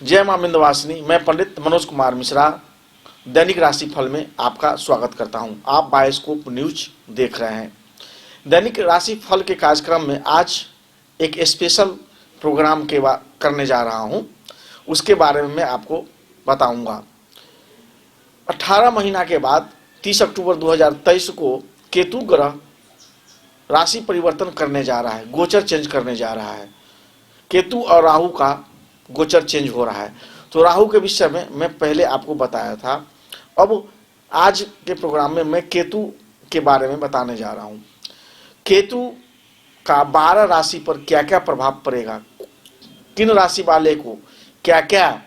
जय मां विंध्यवासिनी। मैं पंडित मनोज कुमार मिश्रा दैनिक राशिफल में आपका स्वागत करता हूं। आप बायोस्कोप न्यूज देख रहे हैं। दैनिक राशिफल के कार्यक्रम में आज एक स्पेशल प्रोग्राम करने जा रहा हूं। उसके बारे में मैं आपको बताऊंगा। 18 महीना के बाद 30 अक्टूबर 2023 को केतु ग्रह राशि परिवर्तन करने जा रहा है, गोचर चेंज करने जा रहा है। केतु और राहु का गोचर चेंज हो रहा है। तो राहु के विषय में मैं पहले आपको बताया था। अब आज के प्रोग्राम में मैं केतु के बारे में बताने जा रहा हूं। केतु का 12 राशि पर क्या क्या प्रभाव पड़ेगा, किन राशि वाले को क्या क्या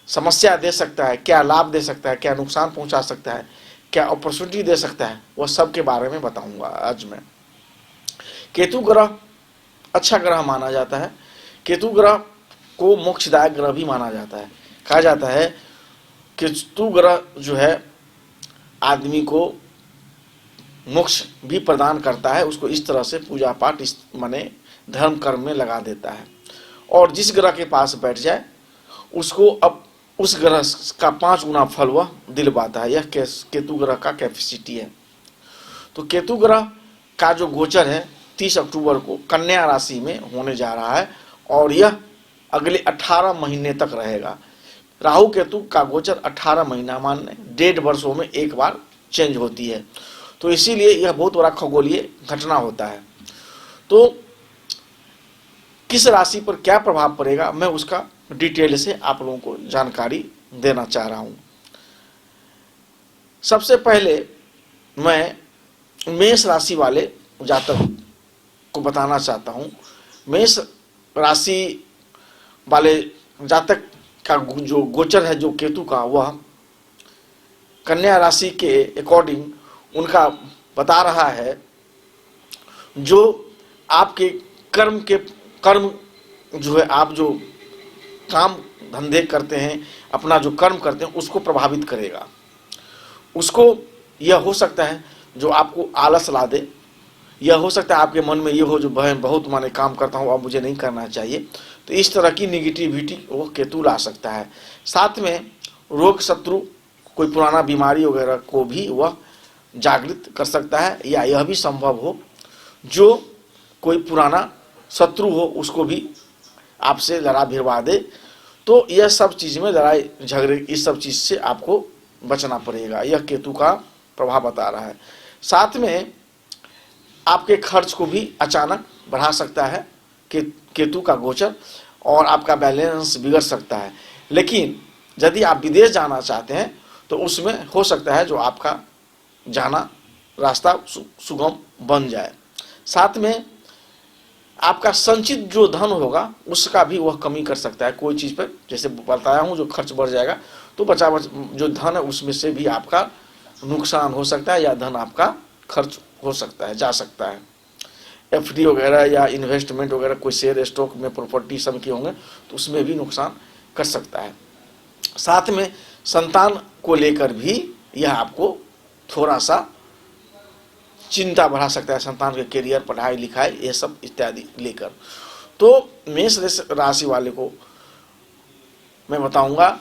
समस्या दे सकता है, क्या लाभ दे सकता है, क्या नुकसान पहुंचा सकता है, क्या अपॉर्चुनिटी दे सकता है, वह सब के बारे में बताऊंगा आज मैं। केतु ग्रह अच्छा ग्रह माना जाता है। केतु ग्रह को मोक्षदायक ग्रह भी माना जाता है। कहा जाता है केतु ग्रह जो है आदमी को मोक्ष भी प्रदान करता है। उसको इस तरह से पूजा पाठ माने धर्म कर्म में लगा देता है। और जिस ग्रह के पास बैठ जाए उसको अब उस ग्रह का 5 गुना फल वह दिलवाता है। यह केतु ग्रह का कैपेसिटी है। तो केतु ग्रह का जो गोचर है 30 अक्टूबर को कन्या राशि में होने जा रहा है और यह अगले 18 महीने तक रहेगा। राहु केतु का गोचर 18 महीना मान 1.5 वर्षों में एक बार चेंज होती है। तो इसीलिए यह बहुत बड़ा खगोलीय घटना होता है। तो किस राशि पर क्या प्रभाव पड़ेगा मैं उसका डिटेल से आप लोगों को जानकारी देना चाह रहा हूं। सबसे पहले मैं मेष राशि वाले जातक को बताना चाहता हूं। मेष राशि वाले जातक का जो गोचर है जो केतु का, वह कन्या राशि के अकॉर्डिंग उनका बता रहा है जो आपके कर्म जो है, आप जो काम धंधे करते हैं, अपना जो कर्म करते हैं उसको प्रभावित करेगा। उसको यह हो सकता है जो आपको आलस ला दे। यह हो सकता है आपके मन में ये हो जो बहन बहुत माने काम करता हूँ अब मुझे नहीं करना चाहिए। तो इस तरह की निगेटिविटी वो केतु ला सकता है। साथ में रोग शत्रु कोई पुराना बीमारी वगैरह को भी वह जागृत कर सकता है, या यह भी संभव हो जो कोई पुराना शत्रु हो उसको भी आपसे लड़ा भिड़वा दे। तो यह सब चीज़ में लड़ाई झगड़े इस सब चीज़ से आपको बचना पड़ेगा। यह केतु का प्रभाव बता रहा है। साथ में आपके खर्च को भी अचानक बढ़ा सकता है केतु का गोचर, और आपका बैलेंस बिगड़ सकता है। लेकिन यदि आप विदेश जाना चाहते हैं तो उसमें हो सकता है जो आपका जाना रास्ता सुगम बन जाए। साथ में आपका संचित जो धन होगा उसका भी वह कमी कर सकता है। कोई चीज़ पर जैसे बताया हूँ जो खर्च बढ़ जाएगा तो बचा जो धन है उसमें से भी आपका नुकसान हो सकता है, या धन आपका खर्च हो सकता है, जा सकता है। एफडी वगैरह या इन्वेस्टमेंट वगैरह कोई शेयर स्टॉक में प्रॉपर्टी सब के होंगे तो उसमें भी नुकसान कर सकता है। साथ में संतान को लेकर भी यह आपको थोड़ा सा चिंता बढ़ा सकता है। संतान के करियर, पढ़ाई लिखाई ये सब इत्यादि लेकर। तो मेष राशि वाले को मैं बताऊंगा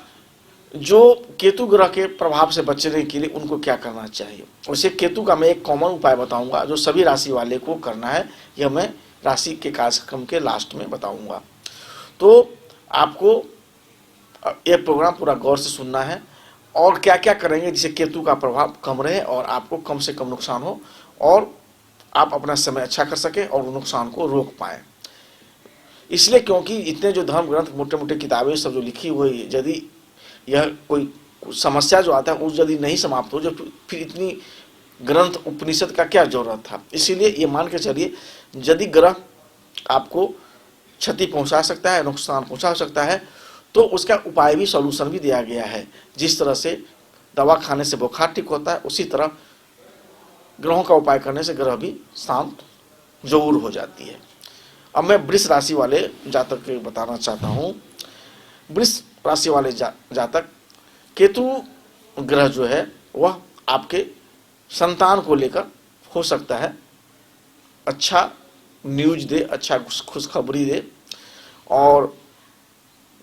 जो केतु ग्रह के प्रभाव से बचने के लिए उनको क्या करना चाहिए। वैसे केतु का मैं एक कॉमन उपाय बताऊंगा जो सभी राशि वाले को करना है। यह मैं राशि के कार्यक्रम के लास्ट में बताऊंगा। तो आपको यह प्रोग्राम पूरा गौर से सुनना है और क्या क्या करेंगे जिससे केतु का प्रभाव कम रहे और आपको कम से कम नुकसान हो और आप अपना समय अच्छा कर सकें और नुकसान को रोक पाएँ। इसलिए क्योंकि इतने जो धर्म ग्रंथ, मोटे मोटे किताबें सब जो लिखी हुई, यदि यह कोई समस्या जो आता है उस यदि नहीं समाप्त हो जो फिर इतनी ग्रंथ उपनिषद का क्या जरूरत था। इसीलिए ये मान के चलिए यदि ग्रह आपको क्षति पहुंचा सकता है, नुकसान पहुंचा सकता है, तो उसका उपाय भी, सॉल्यूशन भी दिया गया है। जिस तरह से दवा खाने से बुखार ठीक होता है उसी तरह ग्रहों का उपाय करने से ग्रह भी शांत जरूर हो जाती है। अब मैं वृष राशि वाले जातक के बताना चाहता हूँ। वृष राशि वाले जातक, केतु ग्रह जो है वह आपके संतान को लेकर हो सकता है अच्छा न्यूज दे, अच्छा खुशखबरी दे, और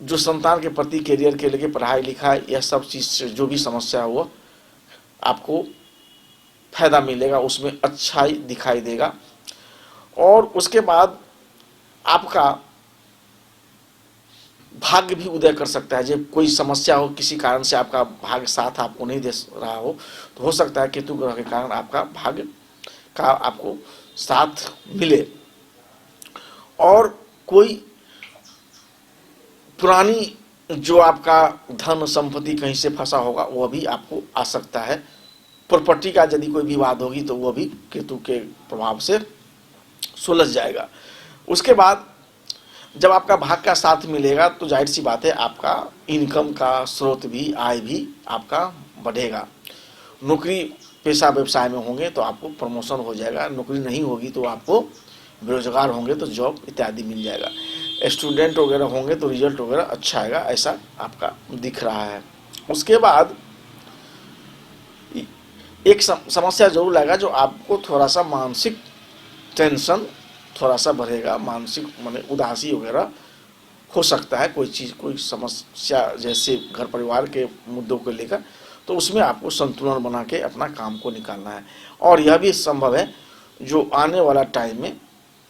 जो संतान के प्रति, करियर के लेके, पढ़ाई लिखाई, यह सब चीज़ से जो भी समस्या हो आपको फायदा मिलेगा, उसमें अच्छाई दिखाई देगा। और उसके बाद आपका भाग्य भी उदय कर सकता है। जब कोई समस्या हो, किसी कारण से आपका भाग्य साथ आपको नहीं दे रहा हो, तो हो सकता है केतु ग्रह के कारण आपका भाग्य का आपको साथ मिले। और कोई पुरानी जो आपका धन संपत्ति कहीं से फंसा होगा वो भी आपको आ सकता है। प्रॉपर्टी का यदि कोई विवाद होगी तो वो भी केतु के प्रभाव से सुलझ जाएगा। उसके बाद जब आपका भाग का साथ मिलेगा तो जाहिर सी बात है आपका इनकम का स्रोत भी, आय भी आपका बढ़ेगा। नौकरी पेशा व्यवसाय में होंगे तो आपको प्रमोशन हो जाएगा, नौकरी नहीं होगी तो आपको बेरोजगार होंगे तो जॉब इत्यादि मिल जाएगा, स्टूडेंट वगैरह होंगे तो रिजल्ट वगैरह अच्छा आएगा, ऐसा आपका दिख रहा है। उसके बाद एक समस्या जरूर आएगा जो आपको थोड़ा सा मानसिक टेंशन थोड़ा सा बढ़ेगा, मानसिक माने उदासी वगैरह हो सकता है। कोई चीज़, कोई समस्या जैसे घर परिवार के मुद्दों को लेकर, तो उसमें आपको संतुलन बना के अपना काम को निकालना है। और यह भी संभव है जो आने वाला टाइम में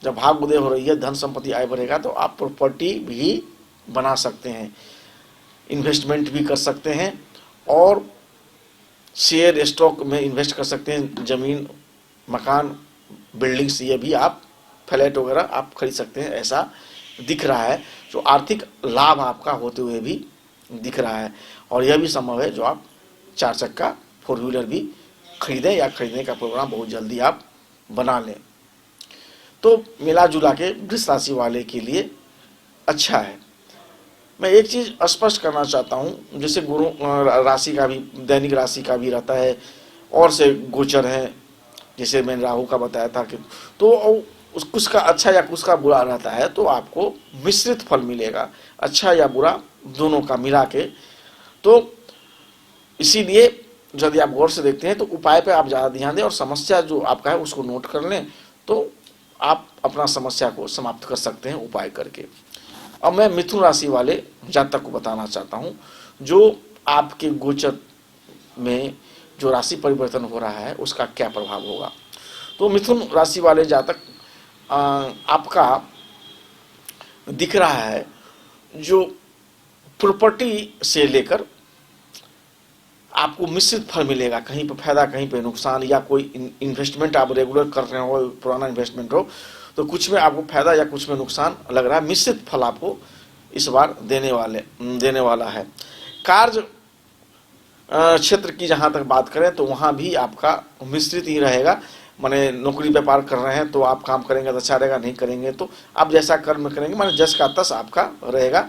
जब भाग उदय हो रही है, धन संपत्ति आय बढ़ेगा, तो आप प्रॉपर्टी भी बना सकते हैं, इन्वेस्टमेंट भी कर सकते हैं और शेयर स्टॉक में इन्वेस्ट कर सकते हैं। ज़मीन, मकान, बिल्डिंग्स, ये भी आप फ्लैट वगैरह आप खरीद सकते हैं, ऐसा दिख रहा है। जो आर्थिक लाभ आपका होते हुए भी दिख रहा है। और यह भी संभव है जो आप 4 चक्का 4 व्हीलर भी खरीदें या खरीदने का प्रोग्राम बहुत जल्दी आप बना लें। तो मिला जुला के वृष राशि वाले के लिए अच्छा है। मैं एक चीज़ स्पष्ट करना चाहता हूँ, जैसे गुरु राशि का भी, दैनिक राशि का भी रहता है और से गोचर हैं, जैसे मैंने राहु का बताया था कि तो कुछ का अच्छा या कुछ का बुरा रहता है, तो आपको मिश्रित फल मिलेगा, अच्छा या बुरा दोनों का मिला के। तो इसीलिए यदि आप गौर से देखते हैं तो उपाय पे आप ज़्यादा ध्यान दें और समस्या जो आपका है उसको नोट कर लें, तो आप अपना समस्या को समाप्त कर सकते हैं उपाय करके। अब मैं मिथुन राशि वाले जातक को बताना चाहता हूँ जो आपके गोचर में जो राशि परिवर्तन हो रहा है उसका क्या प्रभाव होगा। तो मिथुन राशि वाले जातक आपका दिख रहा है जो प्रॉपर्टी से लेकर आपको मिश्रित फल मिलेगा, कहीं पर फायदा कहीं पर नुकसान, या कोई इन्वेस्टमेंट आप रेगुलर कर रहे हो, पुराना इन्वेस्टमेंट हो तो कुछ में आपको फायदा या कुछ में नुकसान लग रहा है। मिश्रित फल आपको इस बार देने वाला है। कार्य क्षेत्र की जहाँ तक बात करें तो वहाँ भी आपका मिश्रित ही रहेगा। माने नौकरी व्यापार कर रहे हैं तो आप काम करेंगे तो अच्छा रहेगा, नहीं करेंगे तो आप जैसा कर्म करेंगे, माने जस का तस आपका रहेगा।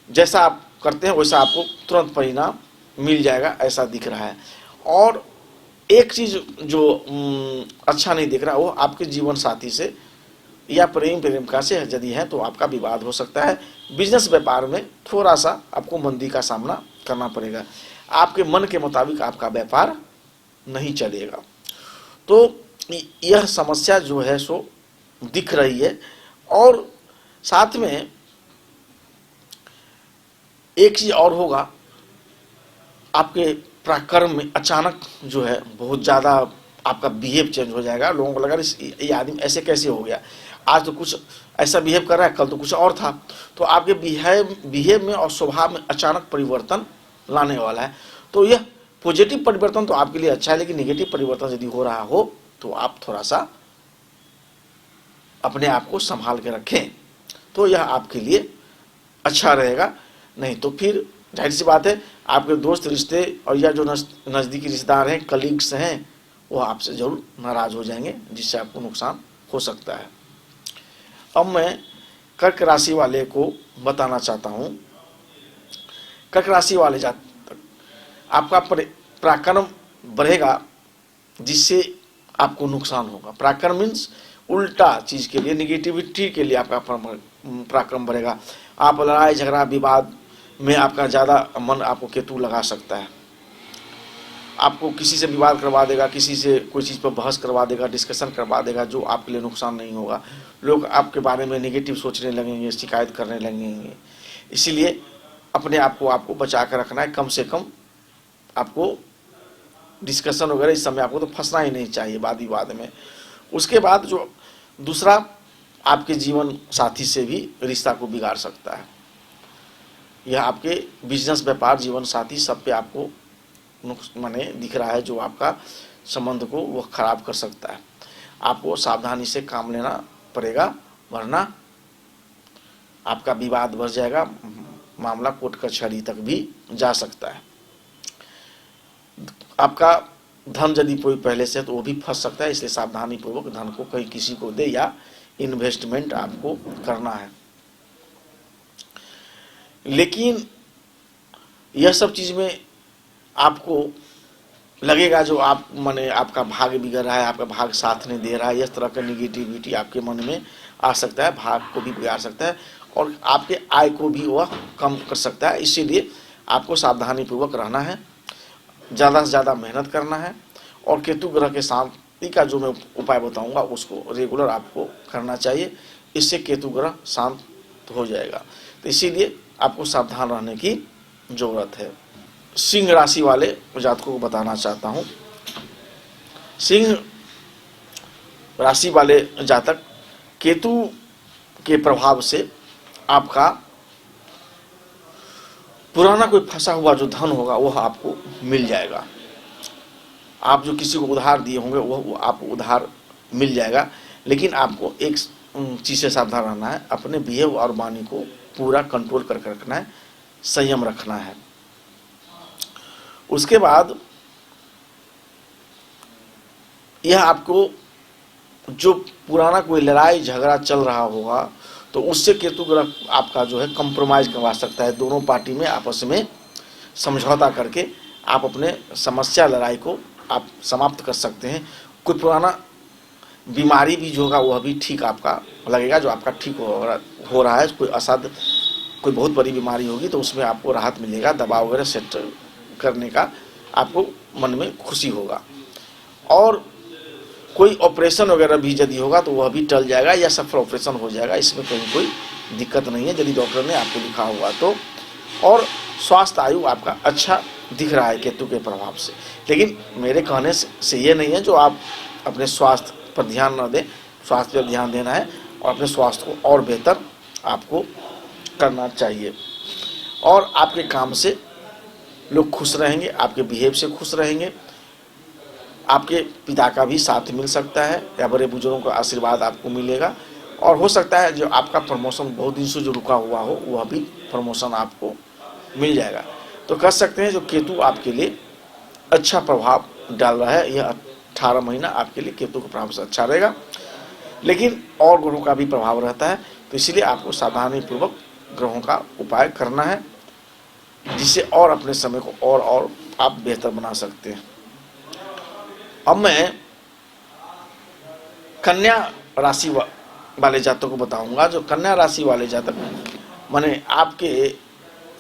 जैसा आप करते हैं वैसा आपको तुरंत परिणाम मिल जाएगा, ऐसा दिख रहा है। और एक चीज़ जो अच्छा नहीं दिख रहा वो आपके जीवन साथी से या प्रेमिका से यदि है तो आपका विवाद हो सकता है। बिजनेस व्यापार में थोड़ा सा आपको मंदी का सामना करना पड़ेगा, आपके मन के मुताबिक आपका व्यापार नहीं चलेगा। तो यह समस्या जो है सो दिख रही है। और साथ में एक चीज़ और होगा, आपके पराक्रम में अचानक जो है बहुत ज़्यादा आपका बिहेव चेंज हो जाएगा। लोगों को लगा ये आदमी ऐसे कैसे हो गया, आज तो कुछ ऐसा बिहेव कर रहा है, कल तो कुछ और था। तो आपके बिहेव में और स्वभाव में अचानक परिवर्तन लाने वाला है। तो यह पॉजिटिव परिवर्तन तो आपके लिए अच्छा है, लेकिन नेगेटिव परिवर्तन यदि हो रहा हो तो आप थोड़ा सा अपने आप को संभाल के रखें तो यह आपके लिए अच्छा रहेगा। नहीं तो फिर जाहिर सी बात है आपके दोस्त रिश्ते और या जो नज़दीकी रिश्तेदार हैं, कलीग्स हैं, वो आपसे ज़रूर नाराज़ हो जाएंगे, जिससे आपको नुकसान हो सकता है। अब मैं कर्क राशि वाले को बताना चाहता हूँ। कर्क राशि वाले जातक आपका पराक्रम बढ़ेगा जिससे आपको नुकसान होगा। पराक्रम मीन्स उल्टा चीज़ के लिए, निगेटिविटी के लिए आपका पराक्रम बढ़ेगा। आप लड़ाई झगड़ा विवाद में आपका ज़्यादा मन आपको केतु लगा सकता है। आपको किसी से विवाद करवा देगा, किसी से कोई चीज़ पर बहस करवा देगा, डिस्कशन करवा देगा, जो आपके लिए नुकसान नहीं होगा। लोग आपके बारे में नेगेटिव सोचने लगेंगे, शिकायत करने लगेंगे। इसीलिए अपने आप को आपको बचा कर रखना है। कम से कम आपको डिस्कशन वगैरह इस समय आपको तो फंसना ही नहीं चाहिए वाद विवाद में। उसके बाद जो दूसरा, आपके जीवन साथी से भी रिश्ता को बिगाड़ सकता है। यह आपके बिजनेस, व्यापार, जीवन साथी सब पे आपको माने दिख रहा है, जो आपका संबंध को वह खराब कर सकता है। आपको सावधानी से काम लेना पड़ेगा, वरना आपका विवाद बढ़ जाएगा, मामला कोर्ट कचहरी तक भी जा सकता है। आपका धन यदि कोई पहले से है तो वो भी फंस सकता है, इसलिए सावधानी पूर्वक धन को कहीं किसी को दे या इन्वेस्टमेंट आपको करना है। लेकिन यह सब चीज में आपको लगेगा जो आप माने आपका भाग्य बिगड़ रहा है, आपका भाग्य साथ नहीं दे रहा है, इस तरह का निगेटिविटी आपके मन में आ सकता है, भाग्य को भी बिगाड़ सकता है और आपके आय को भी वह कम कर सकता है। इसीलिए आपको सावधानी पूर्वक रहना है, ज़्यादा से ज़्यादा मेहनत करना है और केतु ग्रह के शांति का जो मैं उपाय बताऊंगा उसको रेगुलर आपको करना चाहिए। इससे केतु ग्रह शांत हो जाएगा। तो इसीलिए आपको सावधान रहने की जरूरत है। सिंह राशि वाले जातकों को बताना चाहता हूं। सिंह राशि वाले जातक, केतु के प्रभाव से आपका पुराना कोई फंसा हुआ जो धन होगा वह आपको मिल जाएगा। आप जो किसी को उधार दिए होंगे वह आपको उधार मिल जाएगा। लेकिन आपको एक चीज से सावधान रहना है, अपने बिहेव और वाणी को पूरा कंट्रोल करके रखना है, संयम रखना है। उसके बाद यह आपको जो पुराना कोई लड़ाई झगड़ा चल रहा होगा तो उससे केतु ग्रह आपका जो है कंप्रोमाइज करवा सकता है। दोनों पार्टी में आपस में समझौता करके आप अपने समस्या लड़ाई को आप समाप्त कर सकते हैं। कोई पुराना बीमारी भी जो होगा वह भी ठीक आपका लगेगा, जो आपका ठीक हो रहा है। कोई असाध्य, कोई बहुत बड़ी बीमारी होगी तो उसमें आपको राहत मिलेगा, दवा वगैरह सेट करने का आपको मन में खुशी होगा। और कोई ऑपरेशन वगैरह भी यदि होगा तो वह भी टल जाएगा या सफल ऑपरेशन हो जाएगा, इसमें कहीं कोई दिक्कत नहीं है यदि डॉक्टर ने आपको लिखा हुआ तो। और स्वास्थ्य आयु आपका अच्छा दिख रहा है केतु के प्रभाव से। लेकिन मेरे कहने से ये नहीं है जो आप अपने स्वास्थ्य पर ध्यान न दें, स्वास्थ्य पर ध्यान देना है और अपने स्वास्थ्य को और बेहतर आपको करना चाहिए। और आपके काम से लोग खुश रहेंगे, आपके बिहेव से खुश रहेंगे। आपके पिता का भी साथ मिल सकता है या बड़े बुजुर्गों का आशीर्वाद आपको मिलेगा। और हो सकता है जो आपका प्रमोशन बहुत दिन से जो रुका हुआ हो वह भी प्रमोशन आपको मिल जाएगा। तो कह सकते हैं जो केतु आपके लिए अच्छा प्रभाव डाल रहा है, यह 18 महीना आपके लिए केतु के प्रभाव से अच्छा रहेगा। लेकिन और ग्रहों का भी प्रभाव रहता है, तो इसलिए आपको सावधानीपूर्वक ग्रहों का उपाय करना है, जिससे और अपने समय को और आप बेहतर बना सकते हैं। अब मैं कन्या राशि वाले जातकों को बताऊंगा। जो कन्या राशि वाले जातक माने आपके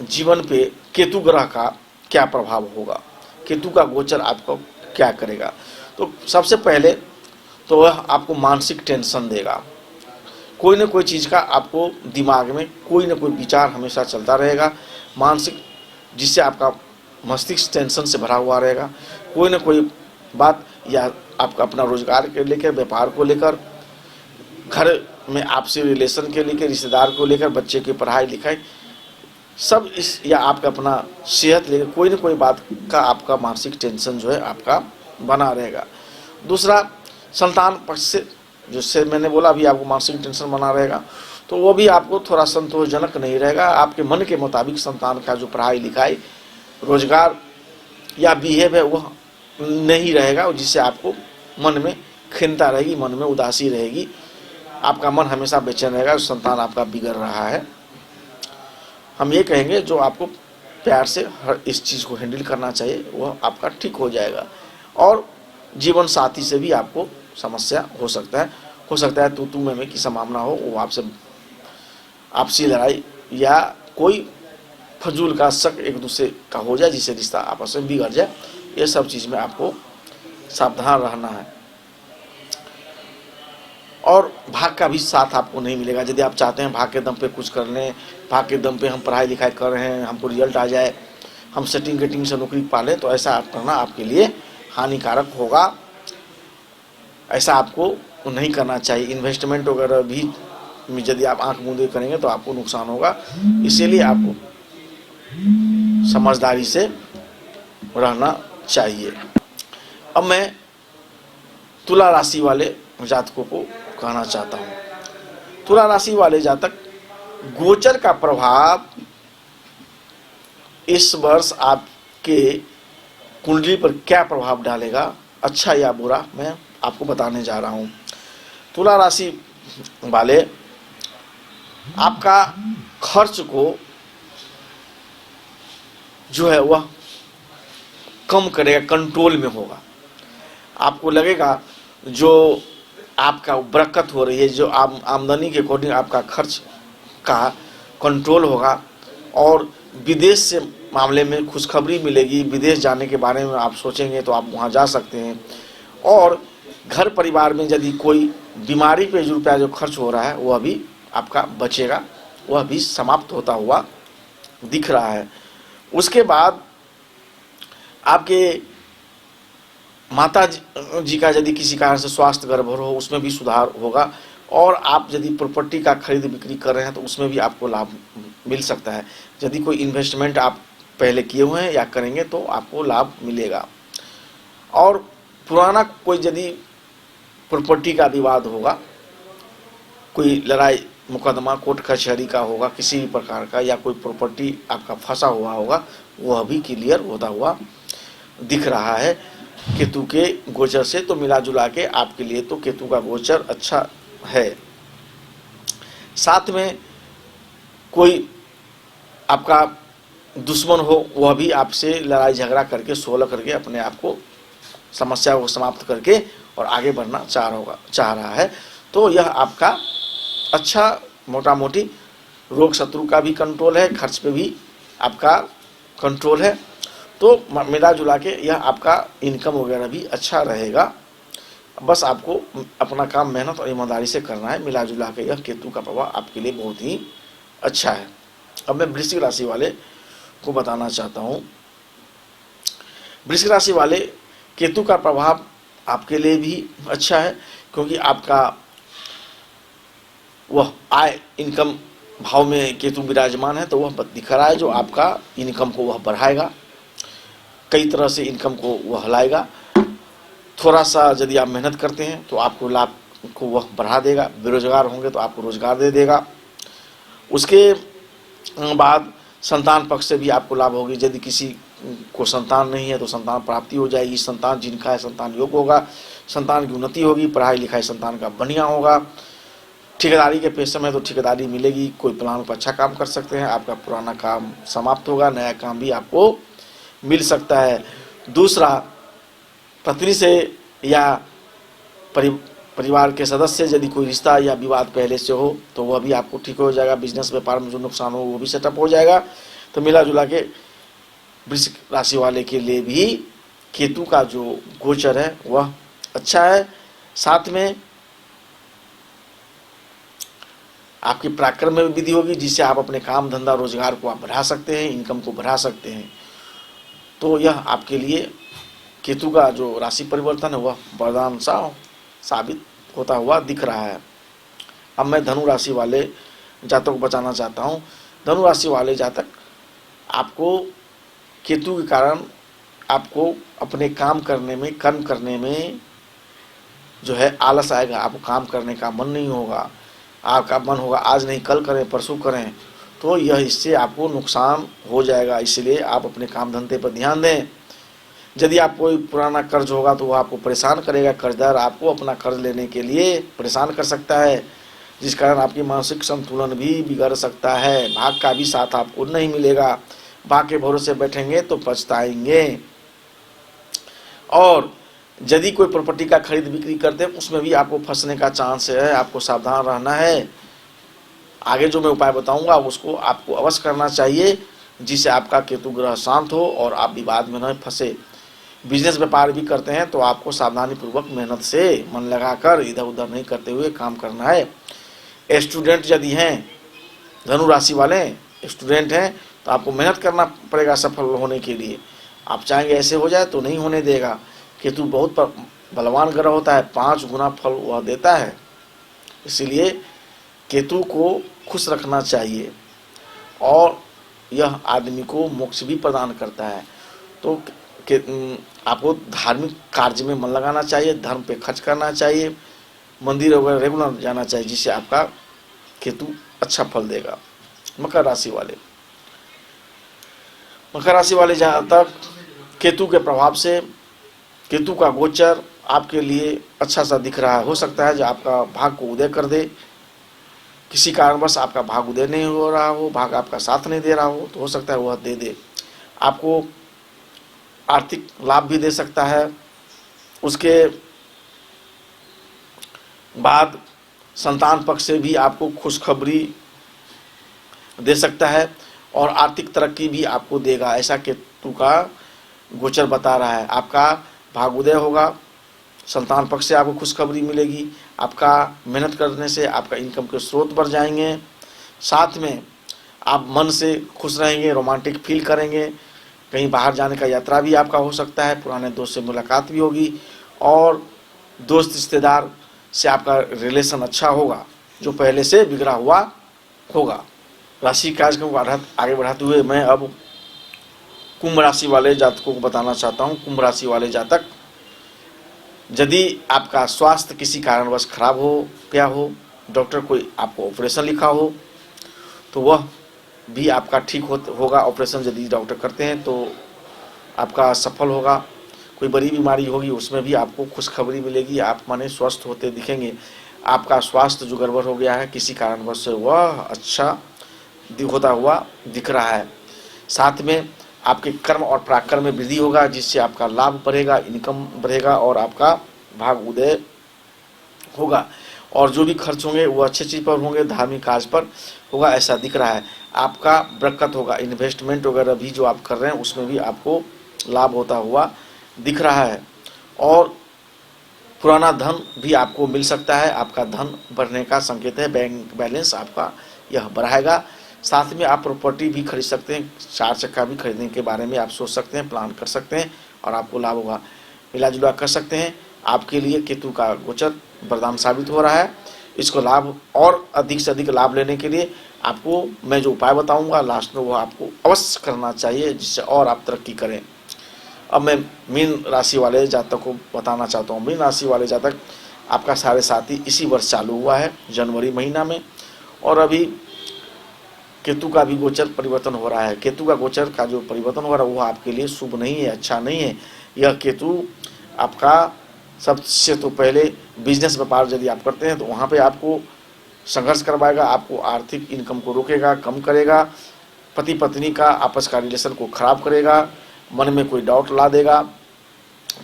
जीवन पे केतु ग्रह का क्या प्रभाव होगा, केतु का गोचर आपको क्या करेगा। तो सबसे पहले तो वह आपको मानसिक टेंशन देगा। कोई न कोई चीज़ का आपको दिमाग में कोई न कोई विचार हमेशा चलता रहेगा, मानसिक, जिससे आपका मस्तिष्क टेंशन से भरा हुआ रहेगा। कोई न कोई बात, या आपका अपना रोजगार के लेकर, व्यापार को लेकर, घर में आपसे रिलेशन के लेकर, रिश्तेदार को लेकर, बच्चे की पढ़ाई लिखाई, सब इस, या आपका अपना सेहत लेकर कोई न कोई बात का आपका मानसिक टेंशन जो है आपका बना रहेगा। दूसरा, संतान पक्ष से जिससे मैंने बोला अभी आपको मानसिक टेंशन बना रहेगा, तो वो भी आपको थोड़ा संतोषजनक नहीं रहेगा। आपके मन के मुताबिक संतान का जो पढ़ाई लिखाई, रोजगार या बिहेव है वह नहीं रहेगा, जिससे आपको मन में खिन्नता रहेगी, मन में उदासी रहेगी, आपका मन हमेशा बेचैन रहेगा, संतान आपका बिगड़ रहा है। हम ये कहेंगे जो आपको प्यार से हर इस चीज़ को हैंडल करना चाहिए वह आपका ठीक हो जाएगा। और जीवन साथी से भी आपको समस्या हो सकता है तू मैं की संभावना हो, वो आपसे आपसी लड़ाई या कोई फजूल का शक एक दूसरे का हो जाए, जिससे रिश्ता आपस में बिगड़ जाए। ये सब चीज़ में आपको सावधान रहना है। और भाग का भी साथ आपको नहीं मिलेगा। यदि आप चाहते हैं भाग के दम पे कुछ कर लें, भाग के दम पे हम पढ़ाई लिखाई कर रहे हैं, हमको रिजल्ट आ जाए, हम सेटिंग गेटिंग से नौकरी पा लें, तो ऐसा आप करना आपके लिए हानिकारक होगा। ऐसा आपको नहीं करना चाहिए। इन्वेस्टमेंट वगैरह भी यदि आप आंख मूंदे करेंगे तो आपको नुकसान होगा। इसीलिए आपको समझदारी से रहना चाहिए। अब मैं तुला राशि वाले जातकों को कहना चाहता हूँ। तुला राशि वाले जातक, गोचर का प्रभाव इस वर्ष आपके कुंडली पर क्या प्रभाव डालेगा, अच्छा या बुरा, मैं आपको बताने जा रहा हूँ। तुला राशि वाले, आपका खर्च को जो है वह कम करेगा, कंट्रोल में होगा। आपको लगेगा जो आपका बरकत हो रही है, जो आमदनी के अकॉर्डिंग आपका खर्च का कंट्रोल होगा। और विदेश से मामले में खुशखबरी मिलेगी। विदेश जाने के बारे में आप सोचेंगे तो आप वहाँ जा सकते हैं। और घर परिवार में यदि कोई बीमारी पे जो रुपया जो खर्च हो रहा है वह भी आपका बचेगा, वह भी समाप्त होता हुआ दिख रहा है। उसके बाद आपके माता जी का यदि किसी कारण से स्वास्थ्य गड़बड़ हो, उसमें भी सुधार होगा। और आप यदि प्रॉपर्टी का खरीद बिक्री कर रहे हैं तो उसमें भी आपको लाभ मिल सकता है। यदि कोई इन्वेस्टमेंट आप पहले किए हुए हैं या करेंगे तो आपको लाभ मिलेगा। और पुराना कोई यदि प्रॉपर्टी का विवाद होगा, कोई लड़ाई मुकदमा कोर्ट कचहरी का होगा किसी भी प्रकार का, या कोई प्रॉपर्टी आपका फंसा हुआ होगा, वह भी क्लियर होता हुआ दिख रहा है केतु के गोचर से। तो मिला जुला के आपके लिए तो केतु का गोचर अच्छा है। साथ में कोई आपका दुश्मन हो, वह भी आपसे लड़ाई झगड़ा करके सोलह करके अपने आप को समस्या को समाप्त करके और आगे बढ़ना चाह रहा है। तो यह आपका अच्छा मोटा मोटी रोग शत्रु का भी कंट्रोल है, खर्च पे भी आपका कंट्रोल है। तो मिला जुला के यह आपका इनकम वगैरह भी अच्छा रहेगा। बस आपको अपना काम मेहनत और ईमानदारी से करना है। मिला जुला के यह केतु का प्रभाव आपके लिए बहुत ही अच्छा है। अब मैं वृश्चिक राशि वाले को बताना चाहता हूँ। वृश्चिक राशि वाले, केतु का प्रभाव आपके लिए भी अच्छा है, क्योंकि आपका वह आय इनकम भाव में केतु विराजमान है, तो वह दिख रहा है जो आपका इनकम को वह बढ़ाएगा, कई तरह से इनकम को वह लाएगा। थोड़ा सा यदि आप मेहनत करते हैं तो आपको लाभ को वह बढ़ा देगा। बेरोजगार होंगे तो आपको रोजगार दे देगा। उसके बाद संतान पक्ष से भी आपको लाभ होगी। यदि किसी को संतान नहीं है तो संतान प्राप्ति हो जाएगी। संतान जिनका है संतान योग होगा, संतान की उन्नति होगी, पढ़ाई लिखाई संतान का बढ़िया होगा। ठेकेदारी के पेशे में तो ठेकेदारी मिलेगी, कोई प्लान पर अच्छा काम कर सकते हैं, आपका पुराना काम समाप्त होगा, नया काम भी आपको मिल सकता है। दूसरा, पत्नी से या परिवार के सदस्य से यदि कोई रिश्ता या विवाद पहले से हो तो वह भी आपको ठीक हो जाएगा। बिजनेस व्यापार में जो नुकसान हो वो भी सेटअप हो जाएगा। तो मिला जुला के वृश्चिक राशि वाले के लिए भी केतु का जो गोचर है वह अच्छा है। साथ में आपकी पराक्रम में वृद्धि होगी, जिससे आप अपने काम धंधा रोजगार को आप बढ़ा सकते हैं, इनकम को बढ़ा सकते हैं। तो यह आपके लिए केतु का जो राशि परिवर्तन है वह वरदान सा साबित होता हुआ दिख रहा है। अब मैं धनु राशि वाले जातक को बचाना चाहता हूँ। धनु राशि वाले जातक, आपको केतु के कारण आपको अपने काम करने में, कर्म करने में जो है आलस आएगा। आपको काम करने का मन नहीं होगा। आपका मन होगा आज नहीं कल करें, परसों करें, तो यह इससे आपको नुकसान हो जाएगा। इसलिए आप अपने काम धंधे पर ध्यान दें। यदि आप कोई पुराना कर्ज होगा तो वह आपको परेशान करेगा। कर्जदार आपको अपना कर्ज लेने के लिए परेशान कर सकता है, जिस कारण आपकी मानसिक संतुलन भी बिगड़ सकता है। भाग का भी साथ आपको नहीं मिलेगा। भाग के भरोसे बैठेंगे तो पछताएंगे। और यदि कोई प्रॉपर्टी का खरीद बिक्री करते हैं उसमें भी आपको फंसने का चांस है। आपको सावधान रहना है। आगे जो मैं उपाय बताऊंगा उसको आपको अवश्य करना चाहिए, जिससे आपका केतु ग्रह शांत हो और आप विवाद में न फंसे। बिजनेस व्यापार भी करते हैं तो आपको सावधानी पूर्वक मेहनत से मन लगाकर इधर उधर नहीं करते हुए काम करना है। स्टूडेंट यदि हैं, धनु राशि वाले स्टूडेंट हैं, तो आपको मेहनत करना पड़ेगा सफल होने के लिए। आप चाहेंगे ऐसे हो जाए तो नहीं होने देगा। केतु बहुत बलवान ग्रह होता है, 5 गुना फल वह देता है। इसीलिए केतु को खुश रखना चाहिए और यह आदमी को मोक्ष भी प्रदान करता है। तो आपको धार्मिक कार्य में मन लगाना चाहिए, धर्म पे खर्च करना चाहिए, मंदिर वगैरह रेगुलर जाना चाहिए, जिससे आपका केतु अच्छा फल देगा। मकर राशि वाले जहाँ तक केतु के प्रभाव से केतु का गोचर आपके लिए अच्छा सा दिख रहा है। हो सकता है जो आपका भाग को उदय कर दे, किसी कारणवश आपका भाग उदय नहीं हो रहा हो, भाग आपका साथ नहीं दे रहा हो, तो हो सकता है वह दे दे। आपको आर्थिक लाभ भी दे सकता है। उसके बाद संतान पक्ष से भी आपको खुशखबरी दे सकता है और आर्थिक तरक्की भी आपको देगा, ऐसा केतु का गोचर बता रहा है। आपका भाग उदय होगा, संतान पक्ष से आपको खुशखबरी मिलेगी, आपका मेहनत करने से आपका इनकम के स्रोत बढ़ जाएंगे, साथ में आप मन से खुश रहेंगे, रोमांटिक फील करेंगे, कहीं बाहर जाने का यात्रा भी आपका हो सकता है, पुराने दोस्त से मुलाकात भी होगी और दोस्त रिश्तेदार से आपका रिलेशन अच्छा होगा जो पहले से बिगड़ा हुआ होगा। राशि कार्यक्रम को आगे बढ़ाते हुए मैं अब कुंभ राशि वाले जातकों को बताना चाहता हूँ। कुंभ राशि वाले जातक, यदि आपका स्वास्थ्य किसी कारणवश खराब हो गया हो, डॉक्टर कोई आपको ऑपरेशन लिखा हो, तो वह भी आपका ठीक होगा। ऑपरेशन यदि डॉक्टर करते हैं तो आपका सफल होगा। कोई बड़ी बीमारी होगी उसमें भी आपको खुशखबरी मिलेगी, आप माने स्वस्थ होते दिखेंगे। आपका स्वास्थ्य जो गड़बड़ हो गया है किसी कारणवश से वह अच्छा होता हुआ दिख रहा है। साथ में आपके कर्म और पराक्रम में वृद्धि होगा, जिससे आपका लाभ बढ़ेगा, इनकम बढ़ेगा और आपका भाग उदय होगा। और जो भी खर्च होंगे वो अच्छी चीज़ पर होंगे, धार्मिक कार्य पर होगा, ऐसा दिख रहा है। आपका बरकत होगा, इन्वेस्टमेंट वगैरह भी जो आप कर रहे हैं उसमें भी आपको लाभ होता हुआ दिख रहा है और पुराना धन भी आपको मिल सकता है। आपका धन बढ़ने का संकेत है, बैंक बैलेंस आपका यह बढ़ाएगा। साथ में आप प्रॉपर्टी भी खरीद सकते हैं, 4 चक्का भी खरीदने के बारे में आप सोच सकते हैं, प्लान कर सकते हैं और आपको लाभ होगा। मिला जुला कर सकते हैं। आपके लिए केतु का गोचर वरदान साबित हो रहा है। इसको लाभ और अधिक से अधिक लाभ लेने के लिए आपको मैं जो उपाय बताऊंगा लास्ट में, वो आपको अवश्य करना चाहिए, जिससे और आप तरक्की करें। अब मैं मीन राशि वाले जातक को बताना चाहता हूँ। मीन राशि वाले जातक, आपका 7.5 इसी वर्ष चालू हुआ है जनवरी महीना में और अभी केतु का भी गोचर परिवर्तन हो रहा है। केतु का गोचर का जो परिवर्तन हो रहा है वो आपके लिए शुभ नहीं है, अच्छा नहीं है। यह केतु आपका सबसे तो पहले बिजनेस व्यापार यदि आप करते हैं तो वहाँ पे आपको संघर्ष करवाएगा, आपको आर्थिक इनकम को रोकेगा, कम करेगा, पति पत्नी का आपस का रिलेशन को खराब करेगा, मन में कोई डाउट ला देगा,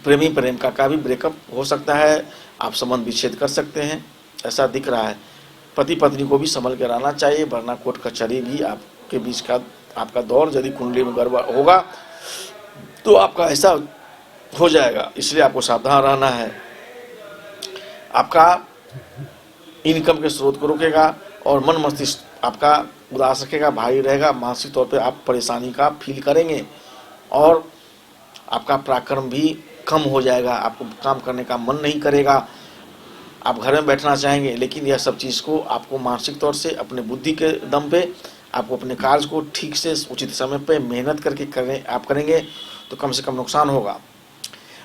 प्रेमी प्रेम का भी ब्रेकअप हो सकता है, आप संबंध विच्छेद कर सकते हैं, ऐसा दिख रहा है। पति पत्नी को भी संभल कर रहना चाहिए, वरना कोर्ट कचहरी भी आपके बीच का आपका दौर यदि कुंडली में गड़बड़ होगा तो आपका ऐसा हो जाएगा। इसलिए आपको सावधान रहना है। आपका इनकम के स्रोत को रोकेगा और मन मस्तिष्क आपका उदास रखेगा, भारी रहेगा, मानसिक तौर पे आप परेशानी का फील करेंगे और आपका पराक्रम भी कम हो जाएगा, आपको काम करने का मन नहीं करेगा, आप घर में बैठना चाहेंगे। लेकिन यह सब चीज़ को आपको मानसिक तौर से अपने बुद्धि के दम पे आपको अपने कार्य को ठीक से उचित समय पे मेहनत करके करेंगे तो कम से कम नुकसान होगा।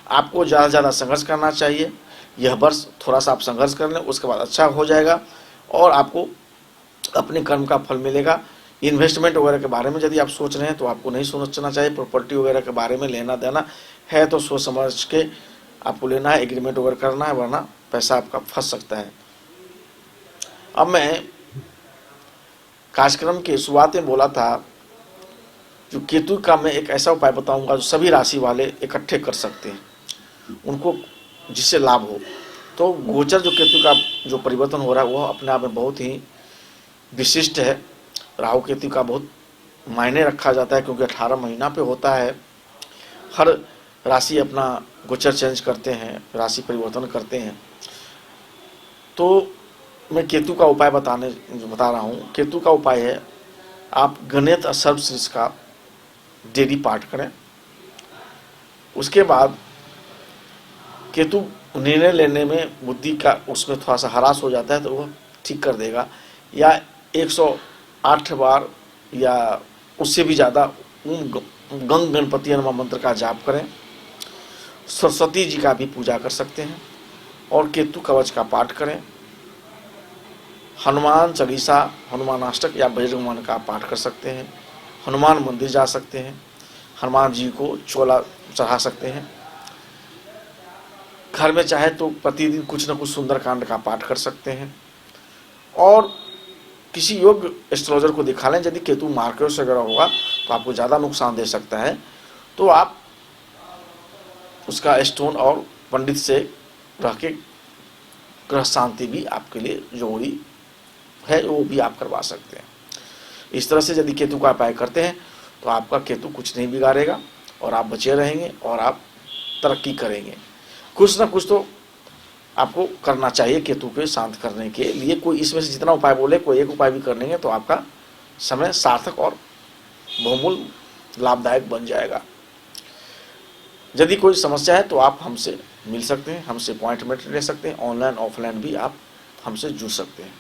आपको ज़्यादा से ज़्यादा संघर्ष करना चाहिए। यह वर्ष थोड़ा सा आप संघर्ष कर लें, उसके बाद अच्छा हो जाएगा और आपको अपने कर्म का फल मिलेगा। इन्वेस्टमेंट वगैरह के बारे में यदि आप सोच रहे हैं तो आपको नहीं सोचना चाहिए। प्रॉपर्टी वगैरह के बारे में लेना देना है तो सोच समझ के आपको लेना है, एग्रीमेंट वगैरह करना है, वरना पैसा आपका फंस सकता है। अब मैं कार्यक्रम के शुरुआत में बोला था जो केतु का मैं एक ऐसा उपाय बताऊंगा जो सभी राशि वाले इकट्ठे कर सकते हैं, उनको जिससे लाभ हो। तो गोचर जो केतु का जो परिवर्तन हो रहा है वह अपने आप में बहुत ही विशिष्ट है। राहु केतु का बहुत मायने रखा जाता है क्योंकि 18 महीना पे होता है। हर राशि अपना गोचर चेंज करते हैं, राशि परिवर्तन करते हैं, तो मैं केतु का उपाय बता रहा हूँ। केतु का उपाय है, आप गणित सर्वशीर्ष का डेली पाठ करें। उसके बाद केतु निर्णय लेने में बुद्धि का उसमें थोड़ा सा हरास हो जाता है, तो वह ठीक कर देगा। या 108 बार या उससे भी ज़्यादा गंग गणपति हनुमान मंत्र का जाप करें। सरस्वती जी का भी पूजा कर सकते हैं और केतु कवच का पाठ करें। हनुमान चालीसा, हनुमान अष्टक या बजरंग का पाठ कर सकते हैं। हनुमान मंदिर जा सकते हैं, हनुमान जी को चोला चढ़ा सकते हैं। घर में चाहे तो प्रतिदिन कुछ न कुछ सुंदरकांड का पाठ कर सकते हैं। और किसी योग्य एस्ट्रोलॉजर को दिखा लें। यदि केतु मार्केट वगैरह होगा तो आपको ज़्यादा नुकसान दे सकता है, तो आप उसका स्टोन और पंडित से रह के ग्रह शांति भी आपके लिए जरूरी है, वो भी आप करवा सकते हैं। इस तरह से यदि केतु का उपाय करते हैं तो आपका केतु कुछ नहीं बिगाड़ेगा और आप बचे रहेंगे और आप तरक्की करेंगे। कुछ ना कुछ तो आपको करना चाहिए केतु के शांत करने के लिए। कोई इसमें से जितना उपाय बोले, कोई एक उपाय भी कर लेंगे तो आपका समय सार्थक और बहुमूल्य लाभदायक बन जाएगा। यदि कोई समस्या है तो आप हमसे मिल सकते हैं, हमसे अपॉइंटमेंट ले सकते हैं। ऑनलाइन ऑफलाइन भी आप हमसे जुड़ सकते हैं।